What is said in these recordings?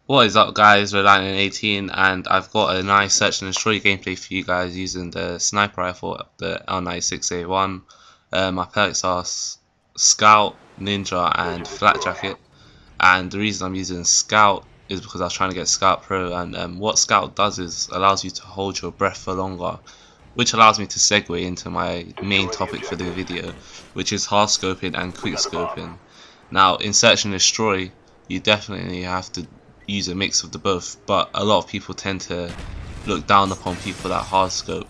What is up, guys? L96A1 and I've got a nice search and destroy gameplay for you guys using the sniper rifle, the L96A1. My perks are Scout, Ninja and Flat Jacket, and the reason I'm using Scout is because I was trying to get Scout Pro, and what Scout does is allows you to hold your breath for longer, which allows me to segue into my main topic for the video, which is hard scoping and quick scoping. Now, in search and destroy, you definitely have to use a mix of the both, but a lot of people tend to look down upon people that hard scope.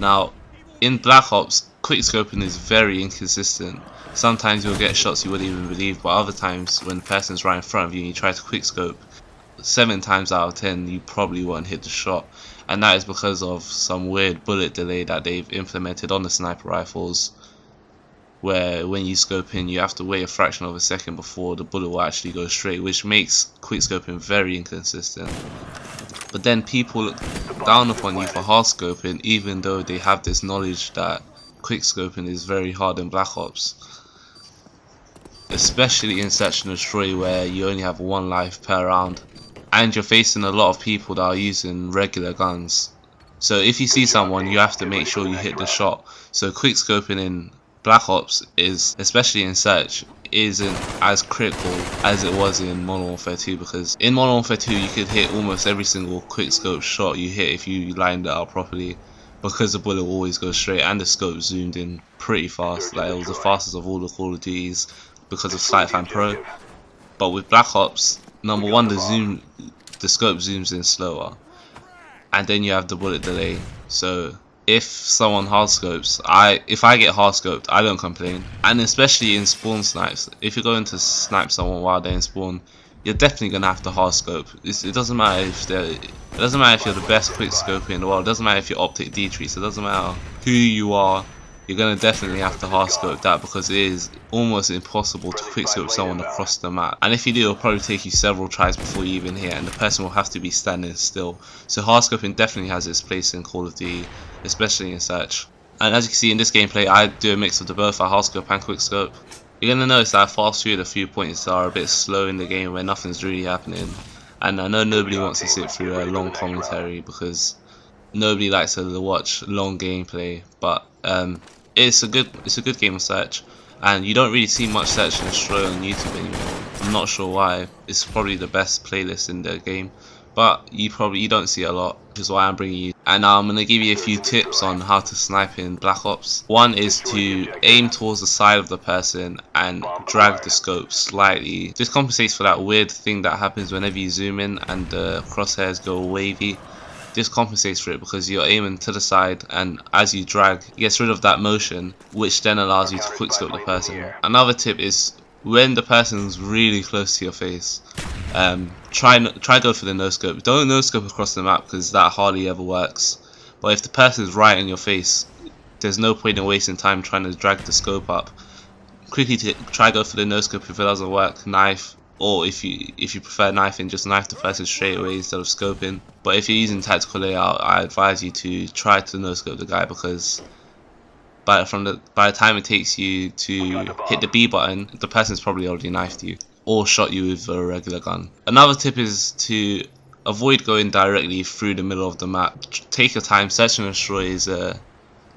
Now, in Black Ops, quick scoping is very inconsistent. Sometimes you'll get shots you wouldn't even believe, but other times when the person's right in front of you and you try to quick scope, 7 times out of 10 you probably won't hit the shot, and that is because of some weird bullet delay that they've implemented on the sniper rifles, where when you scope in you have to wait a fraction of a second before the bullet will actually go straight, which makes quick scoping very inconsistent. But then people look down upon you for hard scoping, even though they have this knowledge that quick scoping is very hard in Black Ops, especially in search and destroy where you only have one life per round and you're facing a lot of people that are using regular guns. So if you see someone, you have to make sure you hit the shot. So quick scoping in Black Ops is, especially in search, isn't as critical as it was in Modern Warfare 2, because in Modern Warfare 2 you could hit almost every single quick scope shot you hit if you lined it up properly, because the bullet will always go straight and the scope zoomed in pretty fast. Like, it was the fastest of all the Call of Duties because of Sightfan Pro. But with Black Ops, number one, the scope zooms in slower, and then you have the bullet delay. So if someone hard scopes, if I get hard scoped, I don't complain. And especially in spawn snipes, if you're going to snipe someone while they're in spawn, you're definitely gonna have to hard scope. It doesn't matter if you're the best quick scoper in the world. It doesn't matter if you're optic Dietrich. It doesn't matter who you are. You're gonna definitely have to hard scope that, because it is almost impossible to quick scope someone across the map. And if you do, it'll probably take you several tries before you even hit, and the person will have to be standing still. So hard scoping definitely has its place in Call of Duty, especially in search. And as you can see in this gameplay, I do a mix of the both, I hard scope and quick scope. You're gonna notice that I fast through a few points that are a bit slow in the game where nothing's really happening. And I know nobody wants to sit through a long commentary because nobody likes to watch long gameplay, but it's a good game of search, and you don't really see much search and destroy on YouTube anymore. I'm not sure why. It's probably the best playlist in the game, but you don't see a lot, which is why I'm bringing you. And now I'm gonna give you a few tips on how to snipe in Black Ops. One is to aim towards the side of the person and drag the scope slightly. This compensates for that weird thing that happens whenever you zoom in and the crosshairs go wavy. This compensates for it because you're aiming to the side, and as you drag, it gets rid of that motion, which then allows you to quickscope the person. Another tip is when the person's really close to your face, try go for the no scope. Don't no scope across the map because that hardly ever works. But if the person's right in your face, there's no point in wasting time trying to drag the scope up. Quickly try go for the no scope. If it doesn't work, knife. Or if you prefer knifing, just knife the person straight away instead of scoping. But if you're using tactical layout, I advise you to try to no scope the guy, because by the time it takes you to hit the B button, the person's probably already knifed you or shot you with a regular gun. Another tip is to avoid going directly through the middle of the map. Take your time. Search and destroy is a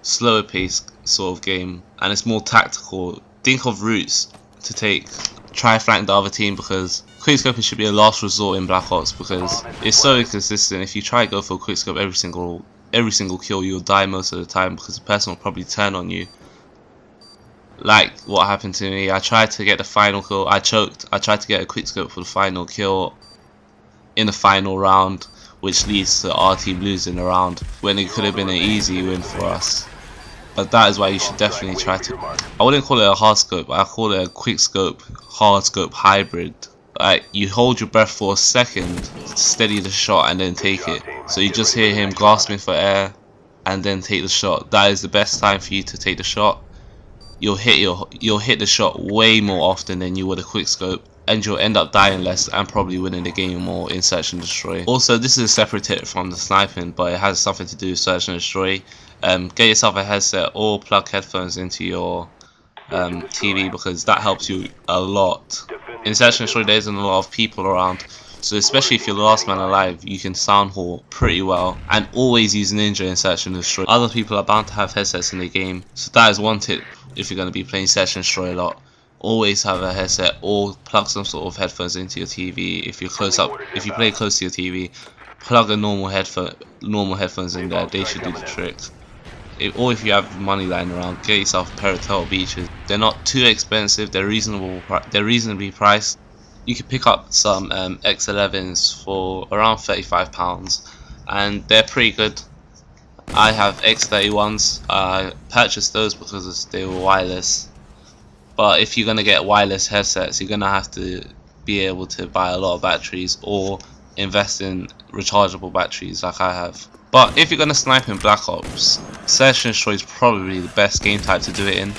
slower paced sort of game, and it's more tactical. Think of routes to take. Try flank the other team, because quickscoping should be a last resort in Black Ops, because it's so inconsistent. If you try to go for a quickscope every single kill, you'll die most of the time because the person will probably turn on you. Like what happened to me. I tried to get the final kill, I choked. I tried to get a quickscope for the final kill in the final round, which leads to our team losing the round when it could have been an easy win for us. But that is why you should definitely try to. I wouldn't call it a hard scope, I call it a quick scope, hard scope hybrid. Like, you hold your breath for a second, steady the shot, and then take it. So you just hear him gasping for air, and then take the shot. That is the best time for you to take the shot. You'll hit the shot way more often than you would a quick scope, and you'll end up dying less and probably winning the game more in search and destroy. Also, this is a separate tip from the sniping, but it has something to do with search and destroy. Get yourself a headset or plug headphones into your TV, because that helps you a lot. In search and destroy, there isn't a lot of people around, So especially if you're the last man alive, you can sound haul pretty well, and always use Ninja in Search and Destroy. Other people are bound to have headsets in the game, so that is one tip if you're going to be playing Search and Destroy a lot. Always have a headset or plug some sort of headphones into your TV. If you're close up, if you play close to your TV, plug a normal headphones in there. They should do the trick. Or if you have money lying around, get yourself a pair of Turtle Beaches. They're not too expensive. They're reasonably priced. You can pick up some X11s for around £35, and they're pretty good. I have X31s. I purchased those because they were wireless. But if you're gonna get wireless headsets, you're gonna have to be able to buy a lot of batteries or invest in rechargeable batteries like I have. But if you're gonna snipe in Black Ops, Search and Destroy is probably the best game type to do it in,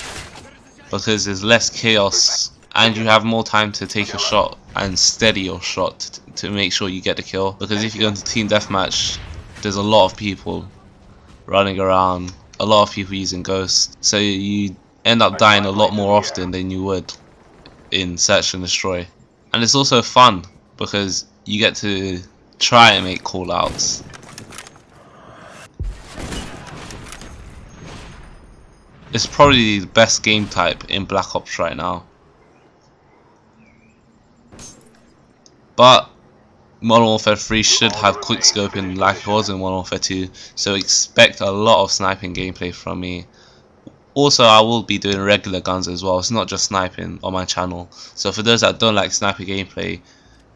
because there's less chaos and you have more time to take your shot and steady your shot to make sure you get the kill. Because if you go into team deathmatch, there's a lot of people running around, a lot of people using ghosts, so you end up dying a lot more often than you would in Search and Destroy. And it's also fun because you get to try and make callouts. It's probably the best game type in Black Ops right now. But Modern Warfare 3 should have quickscoping like it was in Modern Warfare 2, so expect a lot of sniping gameplay from me. Also, I will be doing regular guns as well. It's not just sniping on my channel. So for those that don't like sniper gameplay,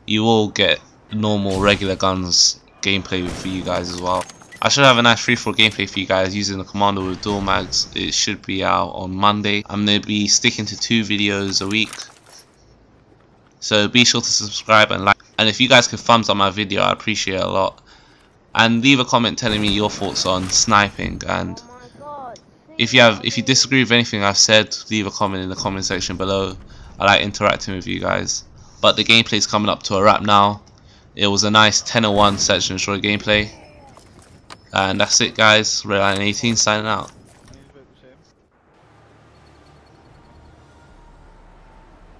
you will get normal regular guns gameplay for you guys as well. I should have a nice free-for-all gameplay for you guys using the Commando with dual mags. It should be out on Monday. I'm going to be sticking to 2 videos a week. So be sure to subscribe and like. And if you guys could thumbs up my video, I appreciate it a lot. And leave a comment telling me your thoughts on sniping. And if you disagree with anything I've said, leave a comment in the comment section below. I like interacting with you guys. But the gameplay is coming up to a wrap now. It was a nice 10-01 Search and Destroy gameplay. And that's it, guys. L96A1 signing out.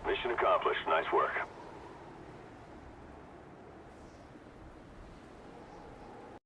Mission accomplished. Nice work.